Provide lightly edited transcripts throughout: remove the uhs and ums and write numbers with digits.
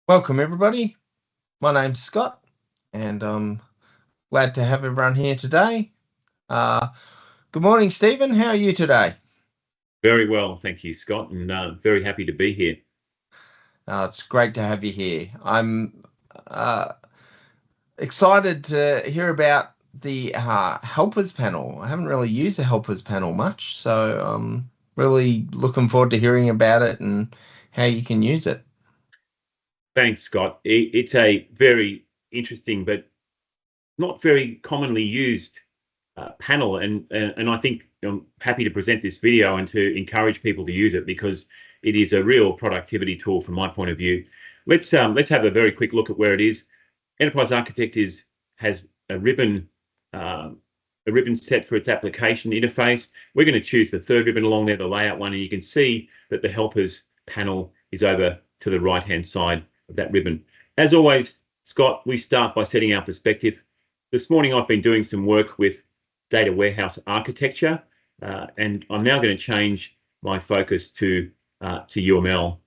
Welcome, everybody. My name's Scott, and I'm glad to have everyone here today. Good morning, Stephen. How are you today? Very well, thank you, Scott, and very happy to be here. It's great to have you here. I'm excited to hear about the helpers panel. I haven't really used the helpers panel much, so I'm really looking forward to hearing about it and how you can use it. Thanks, Scott. It's a very interesting but not very commonly used panel, and I think I'm happy to present this video and to encourage people to use it because it is a real productivity tool from my point of view. Let's have a very quick look at where it is. Enterprise Architect has a ribbon set for its application interface. We're going to choose the third ribbon along there, the layout one, and you can see that the helpers panel is over to the right-hand side of that ribbon. As always, Scott, we start by setting our perspective. This morning I've been doing some work with data warehouse architecture, and I'm now going to change my focus to UML.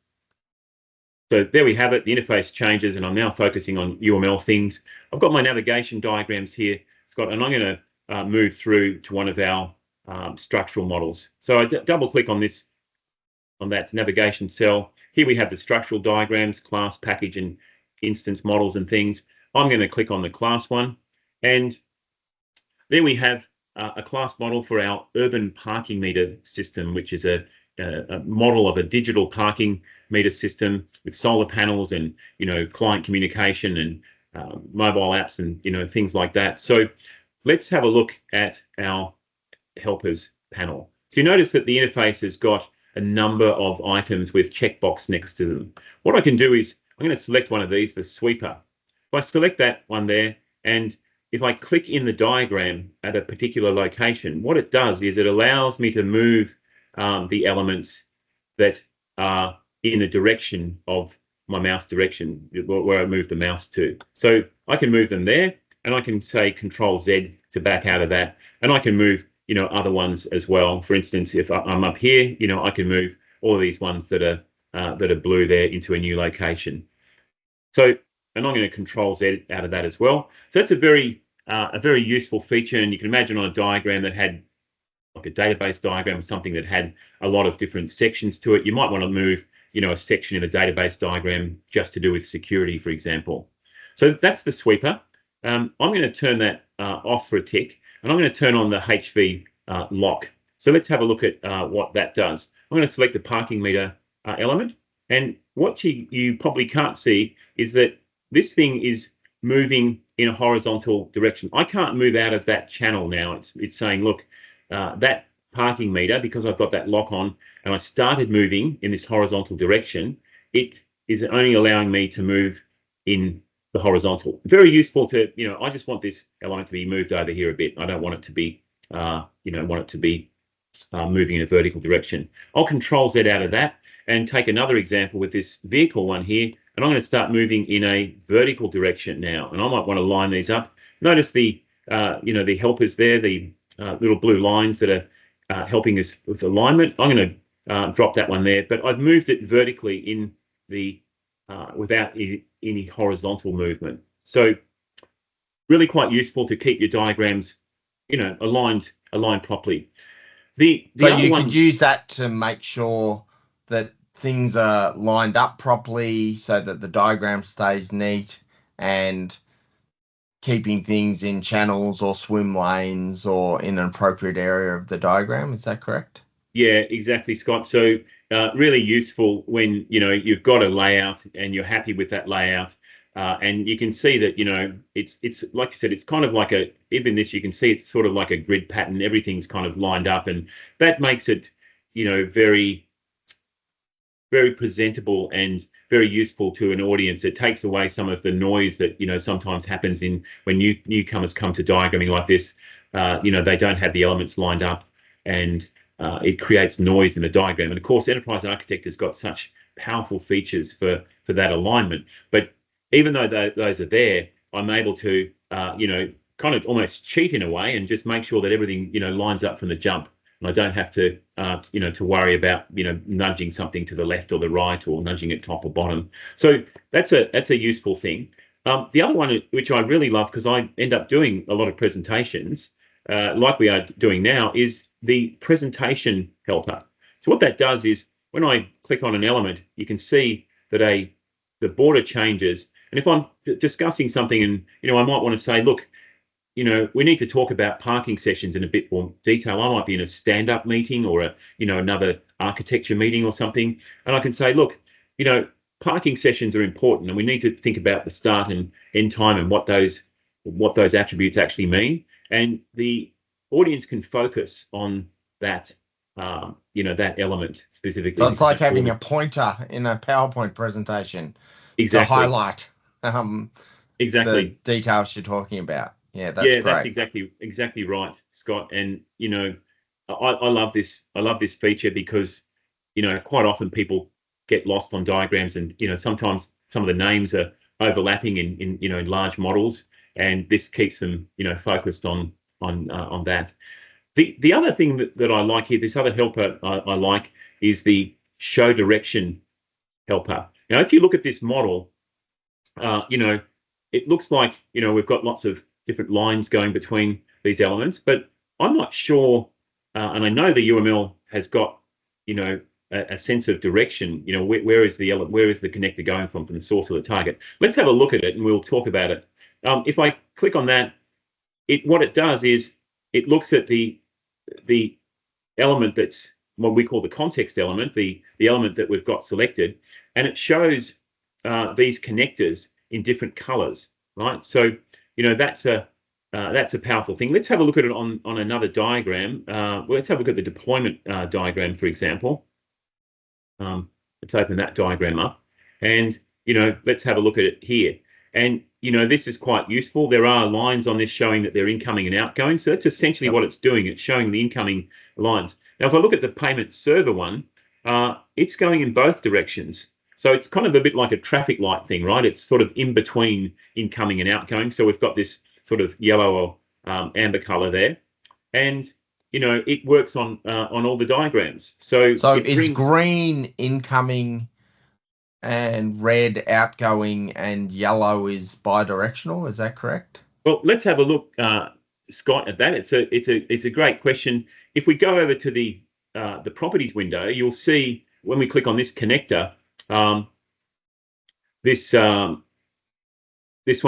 So there we have it. The interface changes, and I'm now focusing on UML things. I've got my navigation diagrams here, Scott, and I'm going to move through to one of our structural models. So I double click on that navigation cell. Here we have the structural diagrams, class, package, and instance models and things. I'm going to click on the class one, and there we have a class model for our urban parking meter system, which is a model of a digital parking meter system with solar panels and client communication and mobile apps and things like that. So let's have a look at our helpers panel. So you notice that the interface has got a number of items with checkbox next to them. What I can do is I'm going to select one of these, the sweeper. If I select that one there, and if I click in the diagram at a particular location, what it does is it allows me to move the elements that are in the direction of my mouse direction, where I move the mouse to. So I can move them there, and I can say Control Z to back out of that, and I can move other ones as well. For instance, if I'm up here, I can move all of these ones that are blue there into a new location. So, and I'm going to Control Z out of that as well. So that's a very useful feature, and you can imagine on a diagram that had like a database diagram or something that had a lot of different sections to it, you might want to move a section in a database diagram just to do with security, for example. So that's the sweeper. I'm going to turn that off for a tick, and I'm going to turn on the HV lock. So let's have a look at what that does. I'm going to select the parking meter element, and what you probably can't see is that this thing is moving in a horizontal direction. I can't move out of that channel now. It's saying, look, that parking meter, because I've got that lock on and I started moving in this horizontal direction, it is only allowing me to move in the horizontal. Very useful to, I just want this element to be moved over here a bit. I don't want it to be, moving in a vertical direction. I'll Control Z out of that and take another example with this vehicle one here, and I'm going to start moving in a vertical direction now. And I might want to line these up. Notice the helpers there, the little blue lines that are helping us with alignment. I'm going to drop that one there, but I've moved it vertically in the without any horizontal movement. So really quite useful to keep your diagrams, aligned properly. So you could use that to make sure that things are lined up properly so that the diagram stays neat, and keeping things in channels or swim lanes or in an appropriate area of the diagram. Is that correct? Yeah, exactly, Scott. So really useful when you've got a layout and you're happy with that layout, and you can see that it's like I said, it's kind of like even this, you can see it's sort of like a grid pattern. Everything's kind of lined up, and that makes it very, very presentable and very useful to an audience. It takes away some of the noise that sometimes happens when newcomers come to diagramming like this. They don't have the elements lined up, and it creates noise in the diagram. And of course, Enterprise Architect has got such powerful features for that alignment. But even though those are there, I'm able to kind of almost cheat in a way and just make sure that everything lines up from the jump. and I don't have to, to worry about, nudging something to the left or the right or nudging it top or bottom. So that's a useful thing. The other one, which I really love because I end up doing a lot of presentations, like we are doing now, is the presentation helper. So what that does is when I click on an element, you can see that the border changes. And if I'm discussing something and, I might want to say, look, we need to talk about parking sessions in a bit more detail. I might be in a stand-up meeting or another architecture meeting or something. And I can say, look, parking sessions are important and we need to think about the start and end time and what those attributes actually mean. And the audience can focus on that, that element specifically. So it's like having a pointer in a PowerPoint presentation exactly. to highlight exactly the details you're talking about. Yeah, that's great. That's exactly right, Scott. And I love this. I love this feature because quite often people get lost on diagrams, and sometimes some of the names are overlapping in large models, and this keeps them focused on that. The other thing that I like here, this other helper I like, is the show direction helper. Now, if you look at this model, it looks like we've got lots of different lines going between these elements, but I'm not sure, and I know the UML has got a sense of direction. Where is the connector going from the source to the target? Let's have a look at it and we'll talk about it. If I click on that, what it does is it looks at the element that's what we call the context element, the element that we've got selected, and it shows these connectors in different colors, right? So that's a powerful thing. Let's have a look at it on another diagram. Let's have a look at the deployment diagram, for example. Let's open that diagram up, and let's have a look at it here. And this is quite useful. There are lines on this showing that they're incoming and outgoing. So that's essentially what it's doing. It's showing the incoming lines. Now, if I look at the payment server one, it's going in both directions. So it's kind of a bit like a traffic light thing, right? It's sort of in between incoming and outgoing. So we've got this sort of yellow or amber color there, and it works on all the diagrams. So is green incoming and red outgoing and yellow is bidirectional? Is that correct? Well, let's have a look, Scott, at that. It's a great question. If we go over to the properties window, you'll see when we click on this connector, this one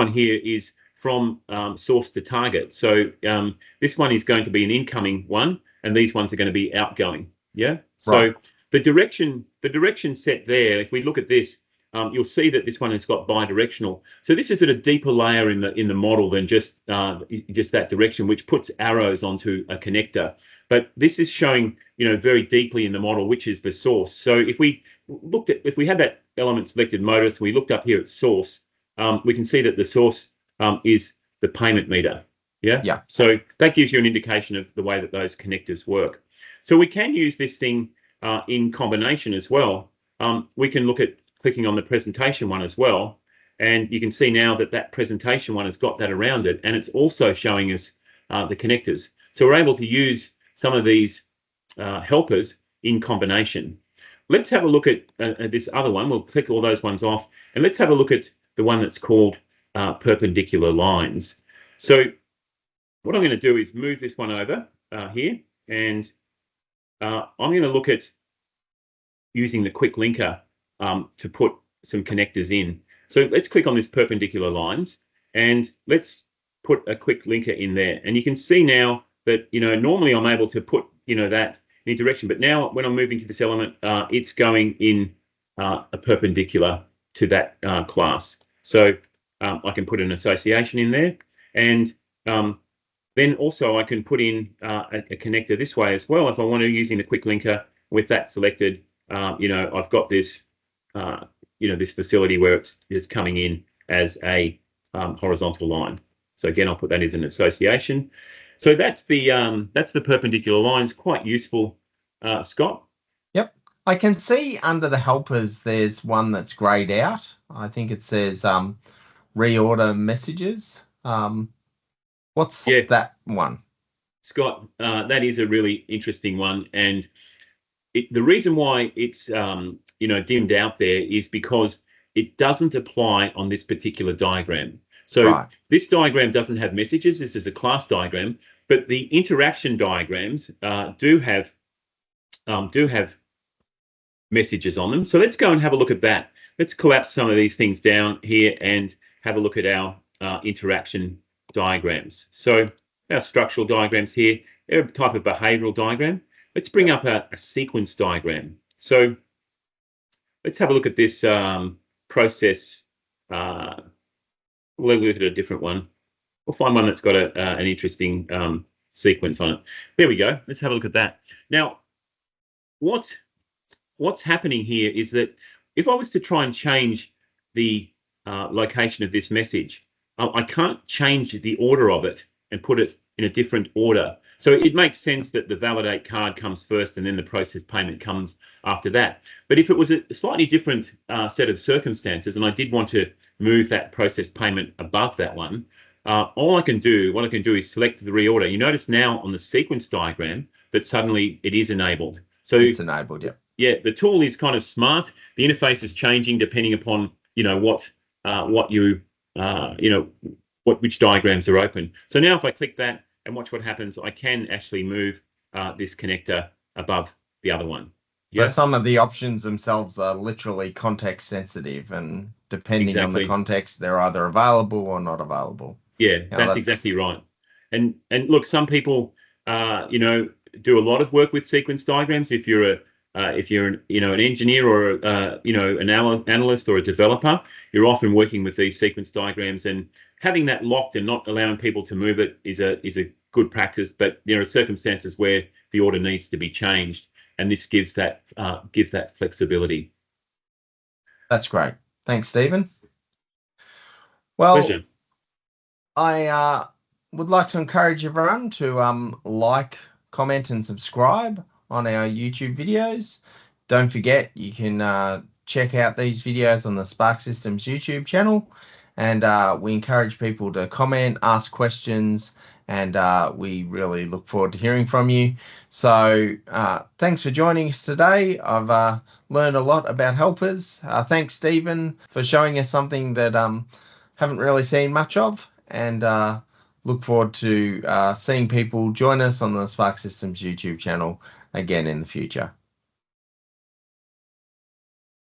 here is from source to target. So this one is going to be an incoming one, and these ones are going to be outgoing. Yeah. So right. the direction set there, if we look at this, you'll see that this one has got bidirectional. So this is at a deeper layer in the model than just that direction, which puts arrows onto a connector. But this is showing very deeply in the model which is the source. So if we had that element selected Modus, we looked up here at source, we can see that the source is the payment meter. Yeah. So that gives you an indication of the way that those connectors work. So we can use this thing in combination as well. We can look at clicking on the presentation one as well, and you can see now that presentation one has got that around it, and it's also showing us the connectors. So we're able to use some of these helpers in combination. Let's have a look at this other one. We'll click all those ones off, and let's have a look at the one that's called perpendicular lines. So what I'm going to do is move this one over here, and I'm going to look at using the quick linker to put some connectors in. So let's click on this perpendicular lines, and let's put a quick linker in there. And you can see now that normally I'm able to put that in direction, but now when I'm moving to this element, it's going in a perpendicular to that class. So I can put an association in there, and then also I can put in a connector this way as well if I want to, using the quick linker with that selected. I've got this this facility where it's coming in as a horizontal line. So again, I'll put that as an association. So that's the perpendicular lines. Quite useful, Scott. Yep. I can see under the helpers there's one that's grayed out. I think it says reorder messages. What's that one? Scott, that is a really interesting one, and the reason why it's dimmed out there is because it doesn't apply on this particular diagram. So this diagram doesn't have messages. This is a class diagram, but the interaction diagrams do have messages on them. So let's go and have a look at that. Let's collapse some of these things down here and have a look at our interaction diagrams. So our structural diagrams here, they're a type of behavioral diagram. Let's bring up a sequence diagram. So let's have a look at this process. We'll look at a different one. We'll find one that's got an interesting sequence on it. There we go. Let's have a look at that. Now, what's happening here is that if I was to try and change the location of this message, I can't change the order of it and put it in a different order. So it makes sense that the validate card comes first and then the process payment comes after that. But if it was a slightly different set of circumstances and I did want to move that process payment above that one, what I can do is select the reorder. You notice now on the sequence diagram that suddenly it is enabled. So it's enabled, yeah. Yeah, the tool is kind of smart. The interface is changing depending upon which diagrams are open. So now if I click that and watch what happens, I can actually move this connector above the other one. Yeah? So some of the options themselves are literally context sensitive, and depending on the context, they're either available or not available. Yeah, that's exactly right. And look, some people do a lot of work with sequence diagrams. If you're an engineer or an analyst or a developer, you're often working with these sequence diagrams, and having that locked and not allowing people to move it is a good practice. But there are circumstances where the order needs to be changed, and this gives that flexibility. That's great. Thanks, Stephen. Well, pleasure. I would like to encourage everyone to like, comment, and subscribe on our YouTube videos. Don't forget, you can check out these videos on the Spark Systems YouTube channel, and we encourage people to comment, ask questions, and we really look forward to hearing from you. So thanks for joining us today. I've learned a lot about helpers. Thanks, Stephen, for showing us something that haven't really seen much of, and look forward to seeing people join us on the Spark Systems YouTube channel again in the future.